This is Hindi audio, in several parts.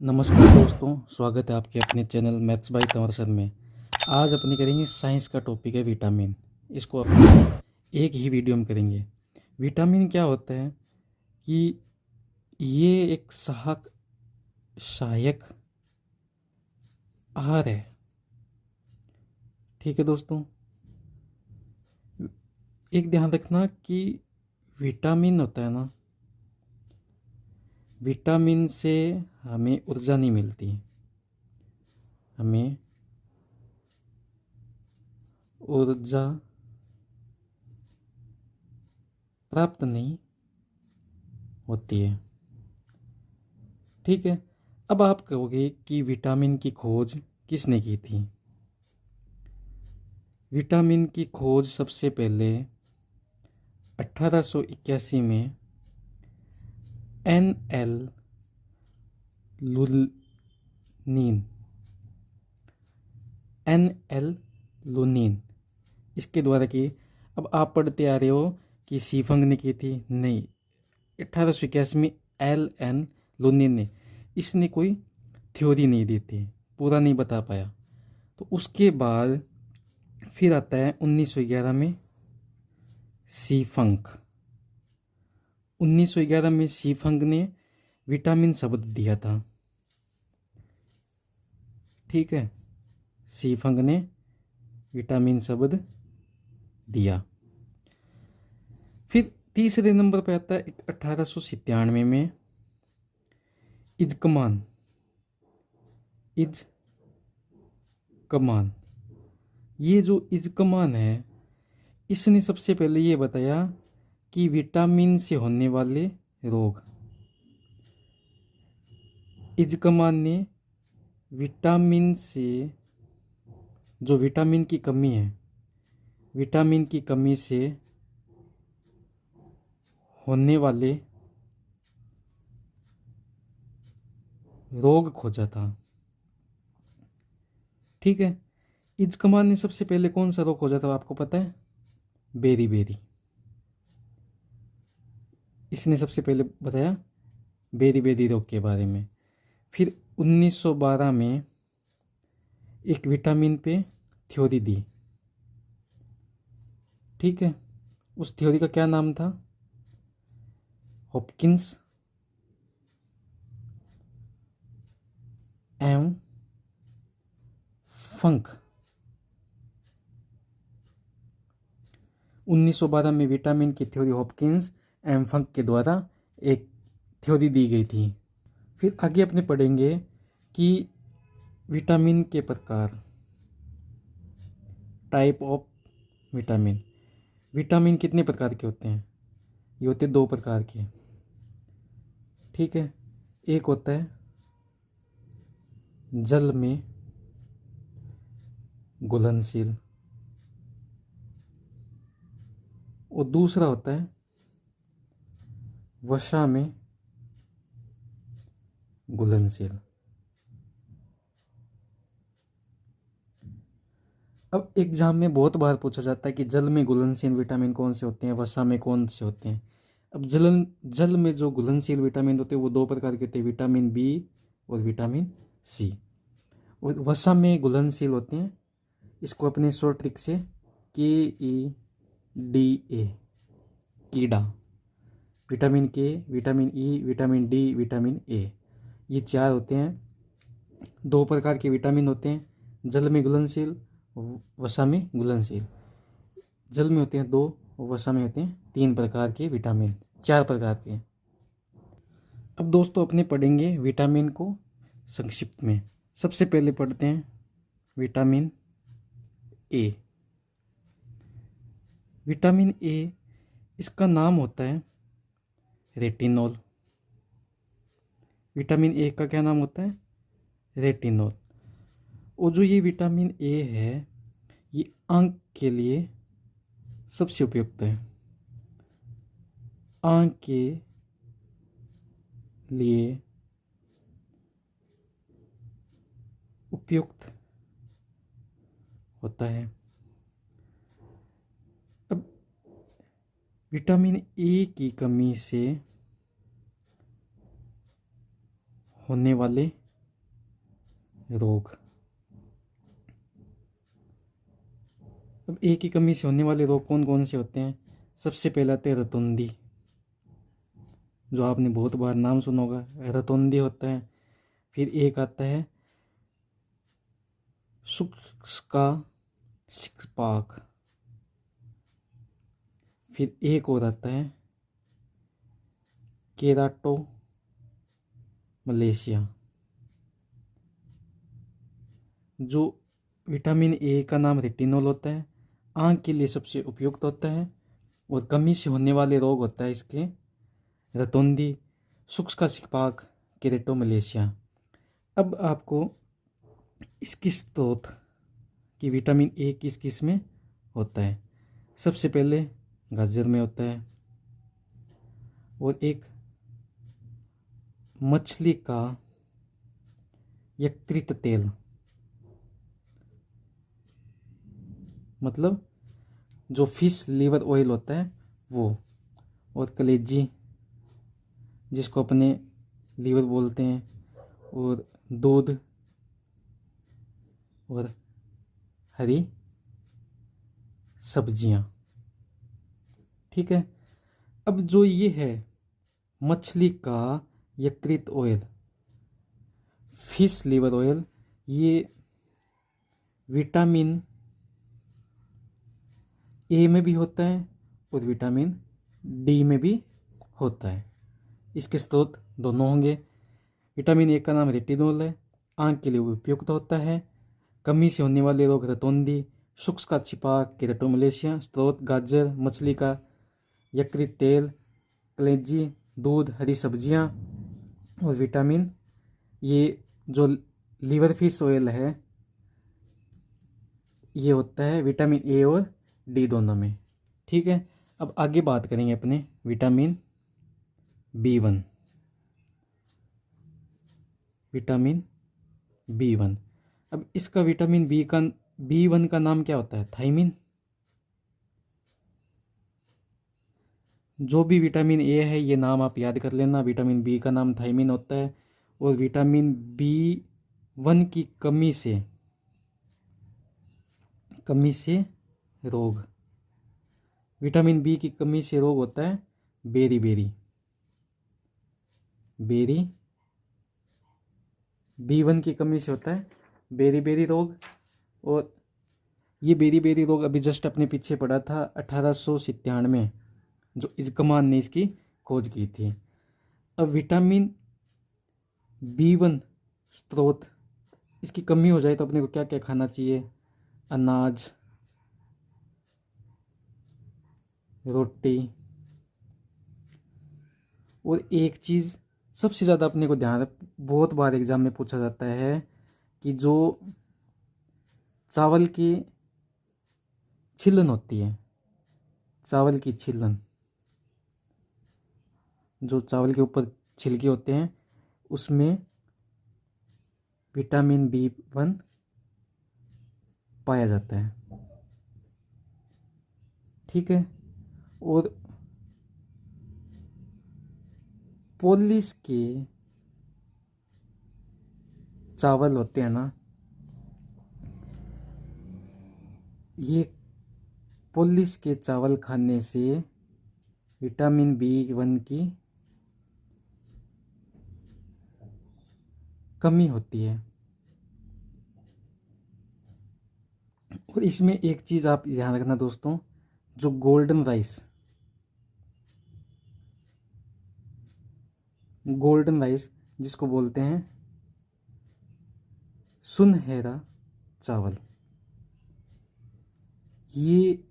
नमस्कार दोस्तों, स्वागत है आपके अपने चैनल मैथ्स बाय तमरसन में। आज अपनी करेंगे साइंस का टॉपिक है विटामिन। इसको अपने एक ही वीडियो में करेंगे। विटामिन क्या होता है कि ये एक सहायक आहार है। ठीक है दोस्तों, एक ध्यान रखना कि विटामिन होता है ना, विटामिन से हमें ऊर्जा नहीं मिलती, हमें ऊर्जा प्राप्त नहीं होती है। ठीक है, अब आप कहोगे कि विटामिन की खोज किसने की थी। विटामिन की खोज सबसे पहले 1881 में एन लुनीन एन लुनीन इसके द्वारा की। अब आप पढ़ते आ रहे हो कि सीफंग ने की थी, नहीं, 1881 में एन लुनीन ने, इसने कोई थ्योरी नहीं दी थी, पूरा नहीं बता पाया। तो उसके बाद फिर आता है 1911 में सीफंक। 1911 में सीफंक ने विटामिन शब्द दिया था। ठीक है, सीफंक ने विटामिन शब्द दिया। फिर तीसरे नंबर पर आता है 1897 में इजकमान। ये जो इजकमान है, इसने सबसे पहले ये बताया कि विटामिन से होने वाले रोग। इजकमान ने विटामिन से, जो विटामिन की कमी है, विटामिन की कमी से होने वाले रोग खोजा था। ठीक है, इजकमान ने सबसे पहले कौन सा रोग खोजा था आपको पता है? बेरी। इसने सबसे पहले बताया बेरी रोग के बारे में। फिर 1912 में एक विटामिन पे थ्योरी दी। ठीक है, उस थ्योरी का क्या नाम था? हॉपकिंस एवं फंक। 1912 में विटामिन की थ्योरी हॉपकिंस एवं फंक के द्वारा एक थ्योरी दी गई थी। फिर आगे अपने पढ़ेंगे कि विटामिन के प्रकार, टाइप ऑफ विटामिन। विटामिन कितने प्रकार के होते हैं? ये होते हैं 2 प्रकार के। ठीक है, एक होता है जल में घुलनशील और दूसरा होता है वसा में घुलनशील। अब एग्जाम में बहुत बार पूछा जाता है कि जल में घुलनशील विटामिन कौन से होते हैं, वसा में कौन से होते हैं। अब जल में जो घुलनशील विटामिन होते हैं वो 2 प्रकार के होते हैं, विटामिन बी और विटामिन सी। और वसा में घुलनशील होते हैं, इसको अपने शॉर्ट ट्रिक से KEDA, कीड़ा। विटामिन के, vitamin E, vitamin D, vitamin A, ये 4 होते हैं। 2 प्रकार के विटामिन होते हैं, जल में घुलनशील, वसा में घुलनशील। जल में होते हैं 2 और वसा में होते हैं 3 प्रकार के विटामिन, 4 प्रकार के। अब दोस्तों अपने पढ़ेंगे विटामिन को संक्षिप्त में। सबसे पहले पढ़ते हैं विटामिन ए। विटामिन ए, इसका नाम होता है रेटिनॉल। विटामिन ए का क्या नाम होता है? रेटिनॉल। और जो ये विटामिन ए है, ये आंख के लिए सबसे उपयुक्त है। आंख के लिए उपयुक्त होता है। अब विटामिन ए की कमी से होने वाले रोग। अब ए की कमी से होने वाले रोग कौन कौन से होते हैं? सबसे पहला आता है रतौंधी, जो आपने बहुत बार नाम सुना होगा, रतौंधी होता है। फिर एक आता है शुष्क का सिकपाक। फिर एक और आता है केराटो मलेशिया। जो विटामिन ए का नाम रेटिनॉल होता है, आँख के लिए सबसे उपयुक्त होता है और कमी से होने वाले रोग होता है इसके रतौंधी, शुष्क का सिकपाक, केराटो मलेशिया। अब आपको इसकी स्रोत कि विटामिन ए किस किस में होता है। सबसे पहले गाजर में होता है, और एक मछली का यकृत तेल, मतलब जो फिश लीवर ऑयल होता है वो, और कलेजी जिसको अपने लीवर बोलते हैं, और दूध और हरी सब्जियां। ठीक है। अब जो ये है मछली का यकृत ऑयल, फिश लीवर ऑयल, ये विटामिन ए में भी होता है और विटामिन डी में भी होता है। इसके स्रोत दोनों होंगे। विटामिन ए का नाम रेटिनॉल है, आँख के लिए उपयुक्त होता है। कमी से होने वाले रोग रतौंधी, शुष्क का छिपाक, केराटोमलेशिया। स्रोत गाजर, मछली का यकृत तेल, कलेजी, दूध, हरी सब्जियां। और विटामिन, ये जो लीवर फिश ऑयल है ये होता है विटामिन ए और डी दोनों में। ठीक है। अब आगे बात करेंगे अपने विटामिन B1। विटामिन B1, अब इसका विटामिन B1 का नाम क्या होता है? थायमिन। जो भी विटामिन ए है ये नाम आप याद कर लेना। विटामिन बी का नाम थायमिन होता है। और विटामिन B1 की कमी से रोग, विटामिन बी की कमी से रोग होता है बेरी B1 की कमी से होता है बेरी रोग। और ये बेरी रोग अभी जस्ट अपने पीछे पड़ा था 1897, जो इजकमान ने इसकी खोज की थी। अब विटामिन B1 स्रोत, इसकी कमी हो जाए तो अपने को क्या क्या खाना चाहिए? अनाज, रोटी, और एक चीज़ सबसे ज़्यादा अपने को ध्यान, बहुत बार एग्जाम में पूछा जाता है कि जो चावल की छिलन होती है, चावल की छिलन, जो चावल के ऊपर छिलके होते हैं उसमें विटामिन B1 पाया जाता है। ठीक है। और पोलिश के चावल होते हैं ना, ये पोलिश के चावल खाने से विटामिन B1 की कमी होती है। और इसमें एक चीज़ आप ध्यान रखना दोस्तों, जो गोल्डन राइस जिसको बोलते हैं सुनहरा चावल, ये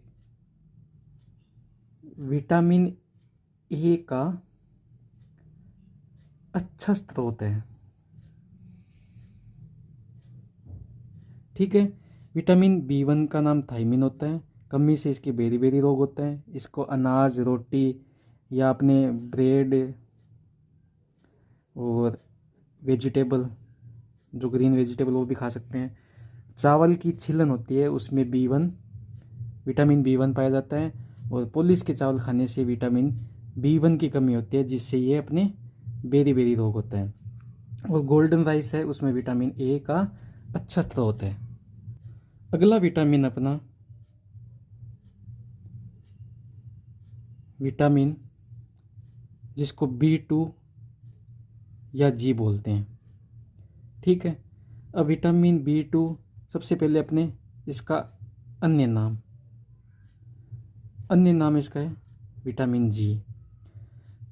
विटामिन ए का अच्छा स्रोत है। ठीक है। विटामिन B1 का नाम थायमिन होता है, कमी से इसके बेरी रोग होता है। इसको अनाज, रोटी या अपने ब्रेड और वेजिटेबल, जो ग्रीन वेजिटेबल वो भी खा सकते हैं। चावल की छिलन होती है उसमें विटामिन B1 पाया जाता है। और पॉलिश के चावल खाने से विटामिन B1 की कमी होती है, जिससे ये अपने बेरी रोग होता है। और गोल्डन राइस है उसमें विटामिन ए का अच्छा स्रोत है। अगला विटामिन अपना विटामिन जिसको B2 या जी बोलते हैं। ठीक है। अब विटामिन B2 सबसे पहले अपने इसका अन्य नाम इसका है विटामिन जी।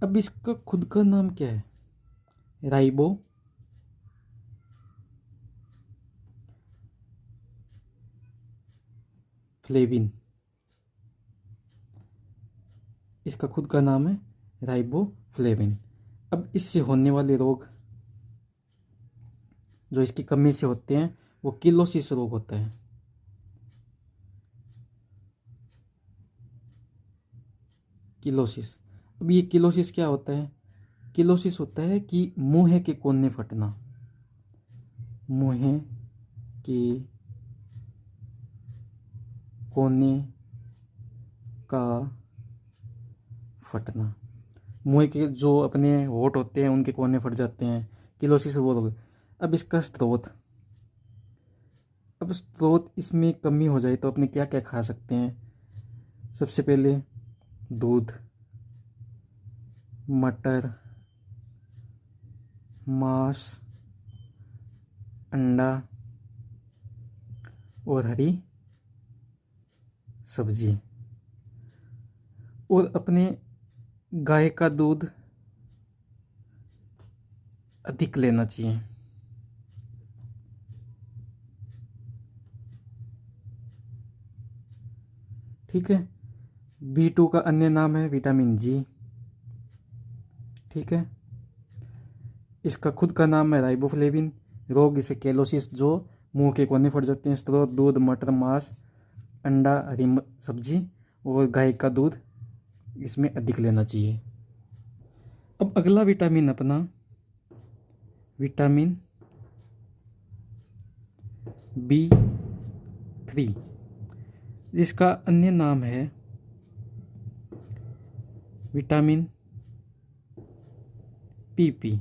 अब इसका खुद का नाम क्या है? Ribo flavin. इसका खुद का नाम है राइबोफ्लेविन। अब इससे होने वाले रोग जो इसकी कमी से होते हैं वो किलोसिस रोग होता है। किलोसिस। अब ये किलोसिस क्या होता है? किलोसिस होता है कि मुंह के कोने फटना। मुंह के कोने का फटना। मुंह के जो अपने होंठ होते हैं उनके कोने फट जाते हैं, किलोसिस वो रोग। अब इसका स्रोत इसमें कमी हो जाए तो अपने क्या क्या खा सकते हैं? सबसे पहले दूध, मटर, मांस, अंडा और हरी सब्जी। और अपने गाय का दूध अधिक लेना चाहिए। ठीक है। B2 का अन्य नाम है विटामिन जी। ठीक है। इसका खुद का नाम है राइबोफ्लेविन। रोग इसे कैलोसिस जो मुंह के कोने फट जाते हैं। स्रोत दूध, मटर, मांस, अंडा, हरी सब्जी और गाय का दूध इसमें अधिक लेना चाहिए। अब अगला विटामिन अपना विटामिन B3 जिसका अन्य नाम है विटामिन PP।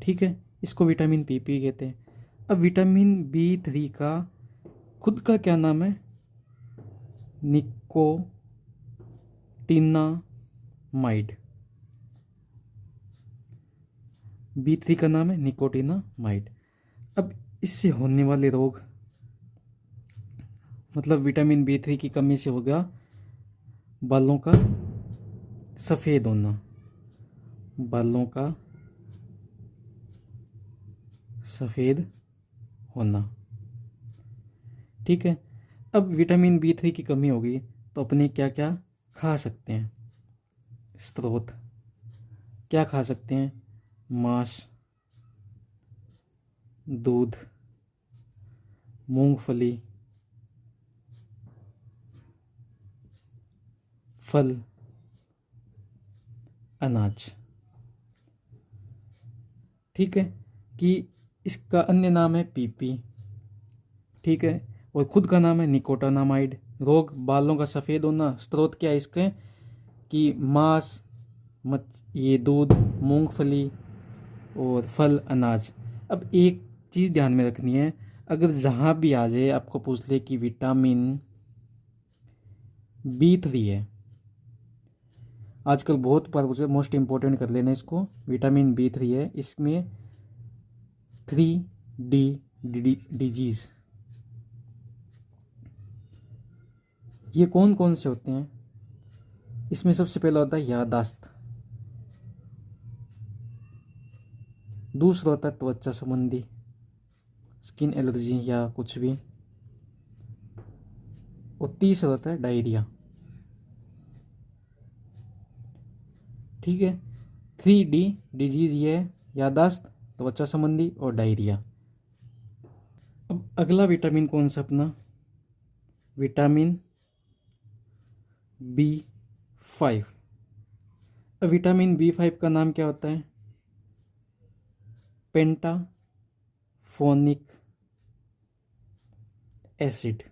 ठीक है। इसको विटामिन PP कहते हैं। अब विटामिन B3 का खुद का क्या नाम है? निकोटिनामाइड। B3 का नाम है निकोटिनामाइड। अब इससे होने वाले रोग मतलब विटामिन B3 की कमी से हो गया बालों का सफ़ेद होना। बालों का सफ़ेद होना। ठीक है। अब विटामिन B3 की कमी होगी तो अपने क्या क्या खा सकते हैं? स्रोत क्या खा सकते हैं? मांस, दूध, मूंगफली, फल, अनाज। ठीक है। कि इसका अन्य नाम है PP। ठीक है। और खुद का नाम है निकोटानामाइड। रोग बालों का सफ़ेद होना। स्रोत क्या है इसके? कि मांस, ये दूध, मूंगफली और फल, अनाज। अब एक चीज़ ध्यान में रखनी है, अगर जहाँ भी आ जाए आपको पूछ ले कि विटामिन B3 है, आजकल बहुत बार पूछे, मोस्ट इम्पोर्टेंट कर लेना इसको। विटामिन B3 है, इसमें 3D डिजीज़ ये कौन कौन से होते हैं? इसमें सबसे पहला होता है याददाश्त, दूसरा होता है त्वचा संबंधी, स्किन एलर्जी या कुछ भी, और तीसरा होता है डायरिया। ठीक है। 3D डिजीज़ ये है याददाश्त, त्वचा संबंधी और डायरिया। अब अगला विटामिन कौन सा अपना? Vitamin B5। अब विटामिन B5 का नाम क्या होता है? पेंटाफोनिक एसिड।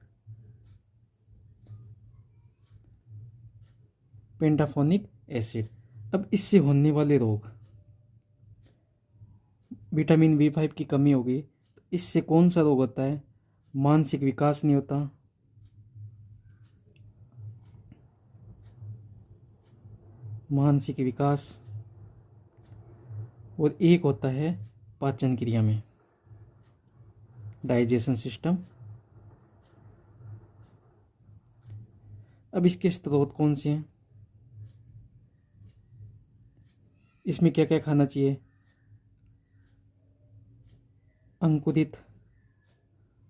पेंटाफोनिक एसिड। अब इससे होने वाले रोग विटामिन B5 की कमी होगी तो इससे कौन सा रोग होता है? मानसिक विकास नहीं होता, मानसिक विकास, और एक होता है पाचन क्रिया में, डाइजेशन सिस्टम। अब इसके स्रोत कौन से हैं? इसमें क्या क्या खाना चाहिए? अंकुरित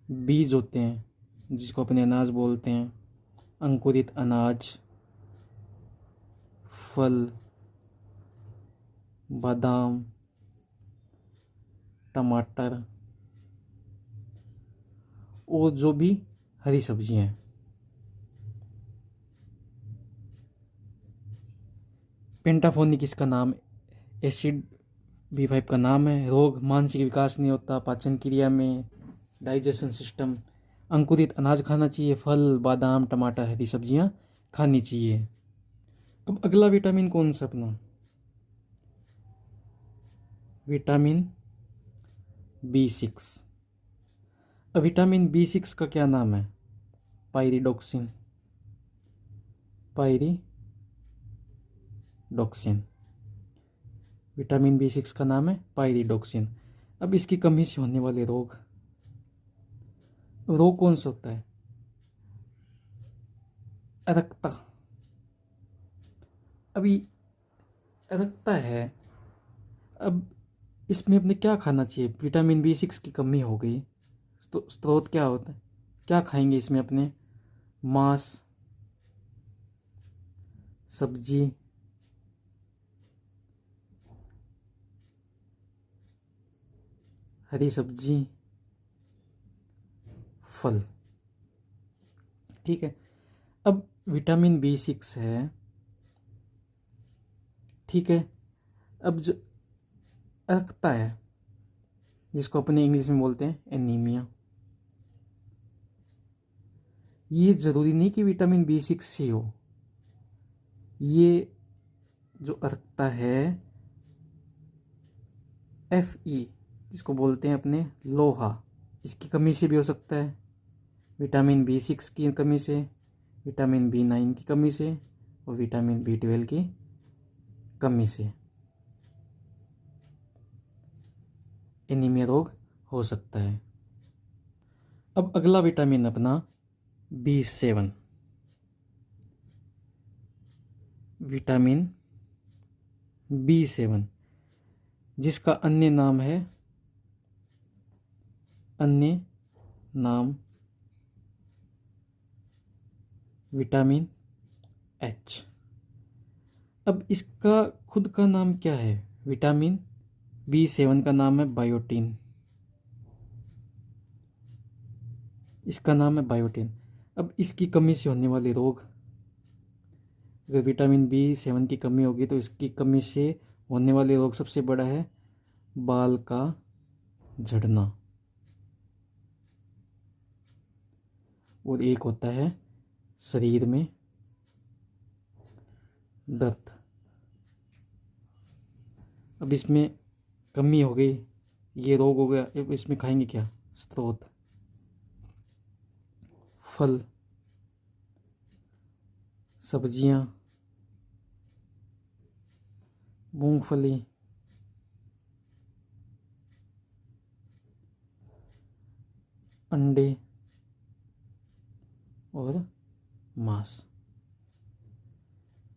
बीज होते हैं जिसको अपने अनाज बोलते हैं, अंकुरित अनाज, फल, बादाम, टमाटर, और जो भी हरी सब्जियां हैं। पेंटाफोनिक इसका नाम, एसिड B5 का नाम है। रोग मानसिक विकास नहीं होता, पाचन क्रिया में, डाइजेशन सिस्टम, अंकुरित अनाज खाना चाहिए, फल, बादाम, टमाटर, हरी सब्जियां खानी चाहिए। अब अगला विटामिन कौन सा अपना? Vitamin B6। अब विटामिन B6 का क्या नाम है? Pyridoxine, pyridoxine. विटामिन B6 का नाम है पायरिडोक्सिन। अब इसकी कमी से होने वाले रोग, रोग कौन सा होता है? अरक्ता। अभी अरक्ता है, अब इसमें अपने क्या खाना चाहिए? विटामिन B6 की कमी हो गई तो स्रोत क्या होता है? क्या खाएंगे इसमें अपने? मांस, सब्जी, हरी सब्जी, फल। ठीक है। अब विटामिन B6 है, ठीक है। अब जो रखता है, जिसको अपने इंग्लिश में बोलते हैं एनीमिया, ये ज़रूरी नहीं कि विटामिन B6 से हो। ये जो रखता है Fe, जिसको बोलते हैं अपने लोहा, इसकी कमी से भी हो सकता है। विटामिन B6 की कमी से, विटामिन B9 की कमी से, और विटामिन B12 की कमी से एनीमिया रोग हो सकता है। अब अगला विटामिन अपना B7, विटामिन B7, जिसका अन्य नाम है, अन्य नाम विटामिन H। अब इसका खुद का नाम क्या है? विटामिन B7 का नाम है बायोटीन, इसका नाम है बायोटीन। अब इसकी कमी से होने वाले रोग, अगर विटामिन B7 की कमी होगी तो इसकी कमी से होने वाले रोग सबसे बड़ा है बाल का झड़ना, और एक होता है शरीर में दर्द। अब इसमें कमी हो गई, ये रोग हो गया। अब इसमें खाएंगे क्या? स्रोत, फल, सब्जियां, मूंगफली, अंडे और मांस।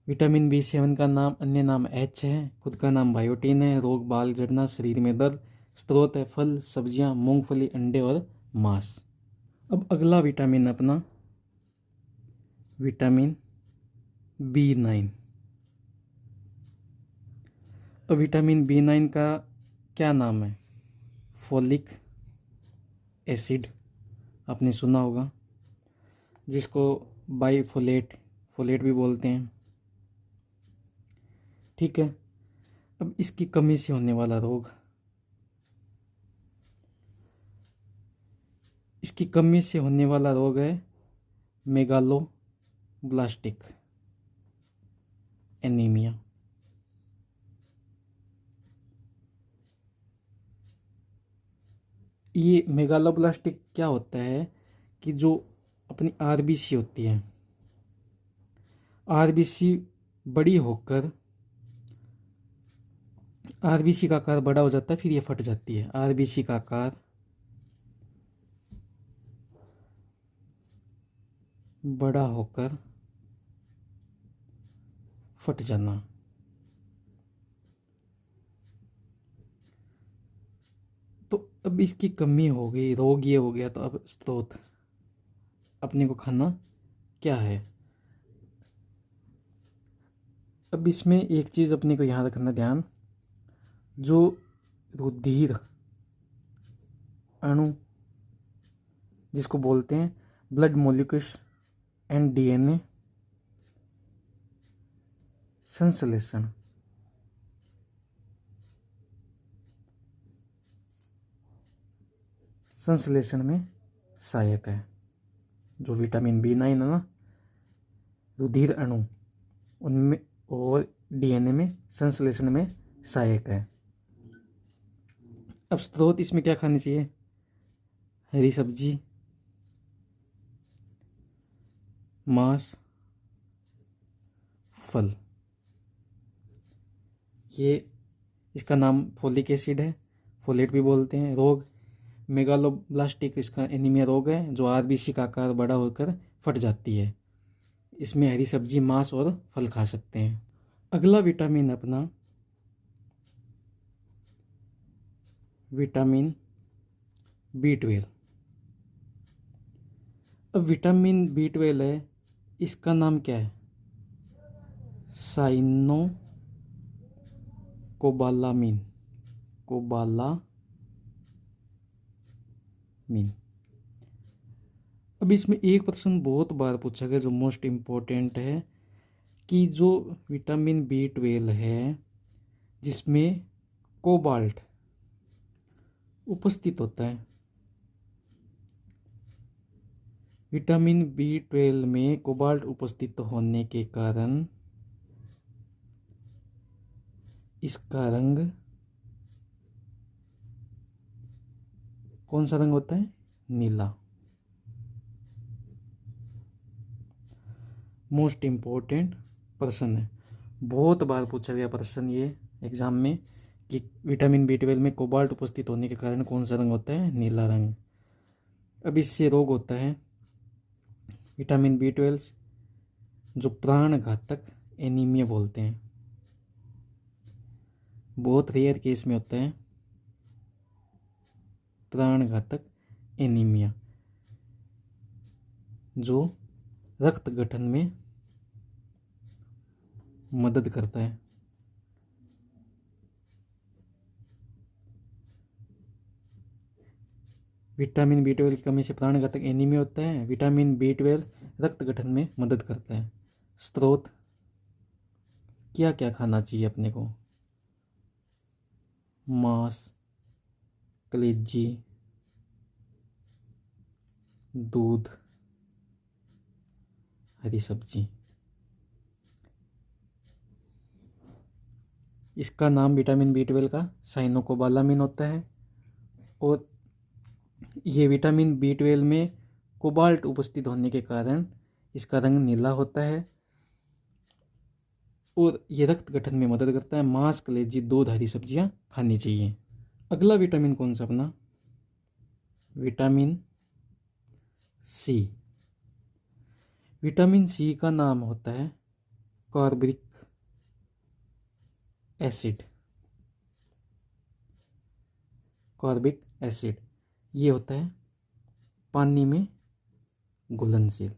विटामिन B7 का नाम, अन्य नाम H है, खुद का नाम बायोटीन है। रोग बाल झड़ना, शरीर में दर्द। स्रोत है फल, सब्जियां, मूंगफली, अंडे और मांस। अब अगला विटामिन अपना विटामिन B9। अब विटामिन B9 का क्या नाम है? फोलिक एसिड, आपने सुना होगा, जिसको बाइफोलेट, फोलेट भी बोलते हैं। ठीक है। अब इसकी कमी से होने वाला रोग, इसकी कमी से होने वाला रोग है मेगालोब्लास्टिक एनीमिया। ये मेगालोब्लास्टिक क्या होता है कि जो अपनी आरबीसी होती है, आरबीसी बड़ी होकर आरबीसी का आकार बड़ा हो जाता है, फिर ये फट जाती है। आरबीसी का आकार बड़ा होकर फट जाना। तो अब इसकी कमी हो गई, रोग ये हो गया, तो अब स्रोत अपने को खाना क्या है। अब इसमें एक चीज़ अपने को यहाँ रखना ध्यान, जो रुधिर अणु जिसको बोलते हैं ब्लड मोलिक्यूल्स एंड डीएनए संश्लेषण, संश्लेषण में सहायक है। जो विटामिन B9 है ना, रुधिर अणु उनमें और डीएनए में संश्लेषण में सहायक है। अब स्रोत इसमें क्या खानी चाहिए, हरी सब्जी, मांस, फल। ये इसका नाम फोलिक एसिड है, फोलेट भी बोलते हैं। रोग मेगालोब्लास्टिक इसका एनीमिया रोग है, जो आरबीसी का आकार बड़ा होकर फट जाती है। इसमें हरी सब्जी, मांस और फल खा सकते हैं। अगला विटामिन अपना विटामिन B12। अब विटामिन B12 है, इसका नाम क्या है, साइनो कोबालामिन, कोबालामिन। अब इसमें एक प्रश्न बहुत बार पूछा गया, जो मोस्ट इम्पोर्टेंट है, कि जो विटामिन B12 है जिसमें कोबाल्ट उपस्थित होता है, विटामिन B12 में कोबाल्ट उपस्थित होने के कारण इसका रंग कौन सा रंग होता है, नीला। मोस्ट इम्पोर्टेंट प्रश्न है, बहुत बार पूछा गया प्रश्न ये एग्जाम में, कि विटामिन B12 में कोबाल्ट उपस्थित होने के कारण कौन सा रंग होता है, नीला रंग। अब इससे रोग होता है विटामिन B12 जो प्राणघातक एनीमिया बोलते हैं, बहुत रेयर केस में होता है प्राणघातक एनीमिया, जो रक्त गठन में मदद करता है। विटामिन B12 की कमी से प्राणघातक एनीमिया होता है। विटामिन B12 रक्त गठन में मदद करता है। स्रोत क्या क्या खाना चाहिए अपने को, मांस, कलेजी, दूध, हरी सब्जी। इसका नाम विटामिन B12 का साइनोकोबालामिन होता है, और ये विटामिन B12 में कोबाल्ट उपस्थित होने के कारण इसका रंग नीला होता है, और ये रक्त गठन में मदद करता है। मांस, कलेजी, दूध, हरी सब्जियां खानी चाहिए। अगला विटामिन कौन सा अपना, विटामिन C। विटामिन C का नाम होता है कार्बिक एसिड, कार्बिक एसिड। ये होता है पानी में घुलनशील।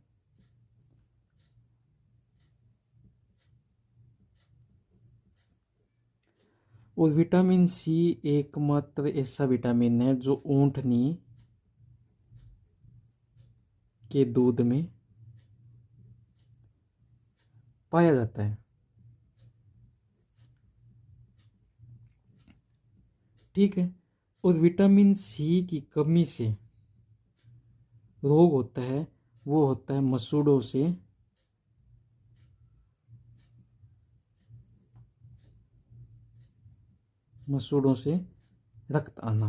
और विटामिन C एकमात्र ऐसा विटामिन है जो ऊंटनी के दूध में पाया जाता है। ठीक है। और विटामिन C की कमी से रोग होता है, वो होता है मसूड़ों से रक्त आना।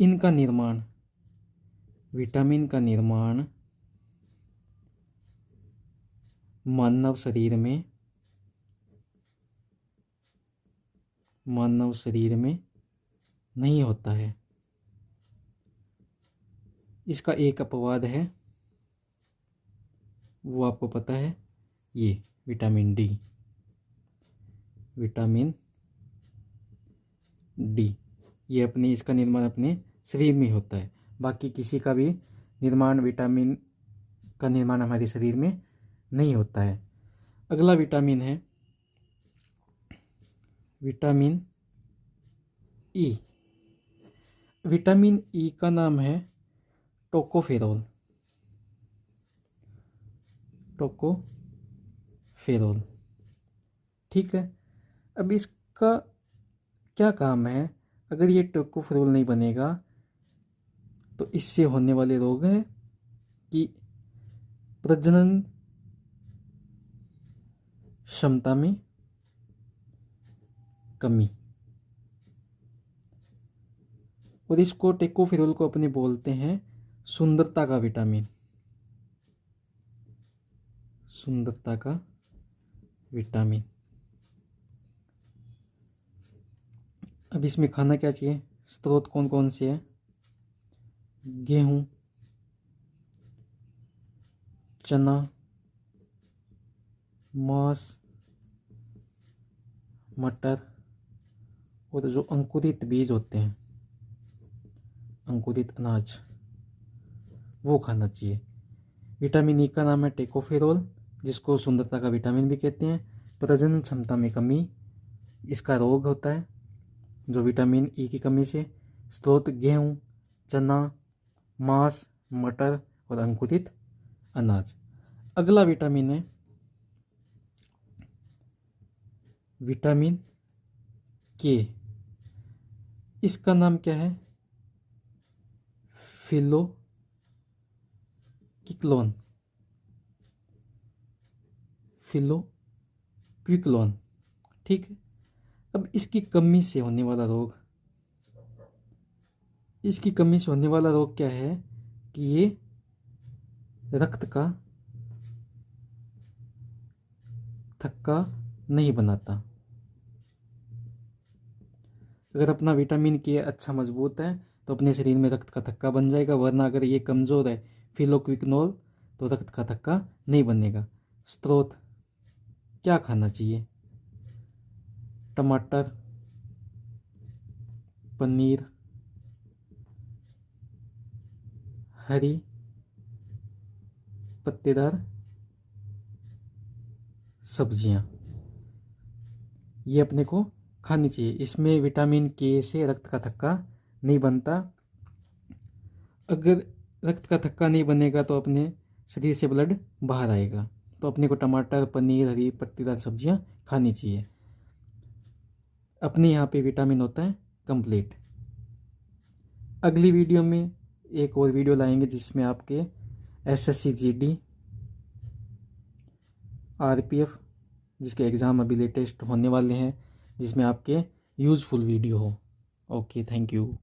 इनका निर्माण, विटामिन का निर्माण मानव शरीर में नहीं होता है। इसका एक अपवाद है, वो आपको पता है, ये विटामिन डी। ये अपने, इसका निर्माण अपने शरीर में होता है। बाकी किसी का भी निर्माण, विटामिन का निर्माण हमारे शरीर में नहीं होता है। अगला विटामिन है विटामिन ई। विटामिन ई का नाम है टोकोफेरोल। ठीक है। अब इसका क्या काम है? अगर ये टोकोफेरोल नहीं बनेगा तो इससे होने वाले रोग हैं कि प्रजनन क्षमता में कमी, और इसको टोकोफेरोल को अपने बोलते हैं सुंदरता का विटामिन। अब इसमें खाना क्या चाहिए? स्रोत कौन कौन से हैं? गेहूं, चना, मांस, मटर, और जो अंकुरित बीज होते हैं, अंकुरित अनाज, वो खाना चाहिए। विटामिन ई का नाम है टोकोफेरोल, जिसको सुंदरता का विटामिन भी कहते हैं। प्रजनन क्षमता में कमी, इसका रोग होता है जो विटामिन ई की कमी से। स्रोत गेहूं, चना, मांस, मटर और अंकुरित अनाज। अगला विटामिन है विटामिन के। इसका नाम क्या है? फिलोक्विकलोन। ठीक है। अब इसकी कमी से होने वाला रोग क्या है कि ये रक्त का थक्का नहीं बनाता। अगर अपना विटामिन के अच्छा मजबूत है तो अपने शरीर में रक्त का थक्का बन जाएगा, वरना अगर ये कमज़ोर है फिलोक्विकनोल तो रक्त का थक्का नहीं बनेगा। स्रोत क्या खाना चाहिए? टमाटर, पनीर, हरी पत्तेदार सब्जियां, ये अपने को खानी चाहिए। इसमें विटामिन के से रक्त का थक्का नहीं बनता। अगर रक्त का थक्का नहीं बनेगा तो अपने शरीर से ब्लड बाहर आएगा। तो अपने को टमाटर, पनीर, हरी पत्तेदार सब्जियां खानी चाहिए। अपने यहाँ पे विटामिन होता है कंप्लीट। अगली वीडियो में एक और वीडियो लाएंगे जिसमें आपके SSC GD, RPF, जिसके एग्ज़ाम अभी लेटेस्ट होने वाले हैं, जिसमें आपके यूज़फुल वीडियो हो। Okay, thank you.